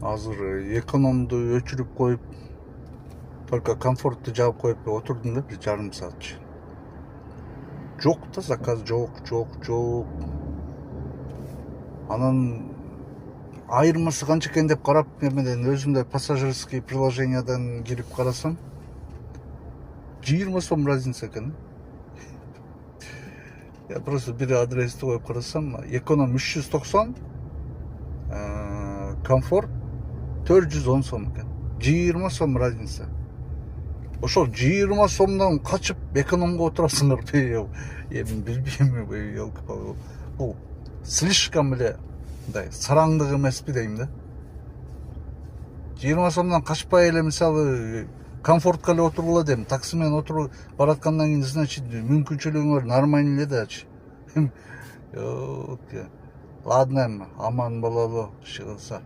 азыр экономду өчүрүп коюп, только комфортту жаап коюп отурдум да, бир жарым саатчы. Жок да, заказ жок. Анан айырмасы канча экен деп карап, эмеден өзүмдө пассажирский приложениядан кирип карасам, 20 сом разница экен. Я просто бир адрести коюп карасам, эконом 390, комфорт 410 сом экен. 20 сом разница. Ошол 20 сомдон качып экономго отурасыңарбы? Эми билбейм, елки-палки. Бул слишком эле мындай сараңдык эмеспи дейм да. 20 сомдон качпай эле, мисалы, комфортко эле отургула дейм. Такси менен отуруп бараткандан кийин, значит, мүмкүнчүлүгүң нормально эле дачы. Ладно, аман бололу, иши кылса.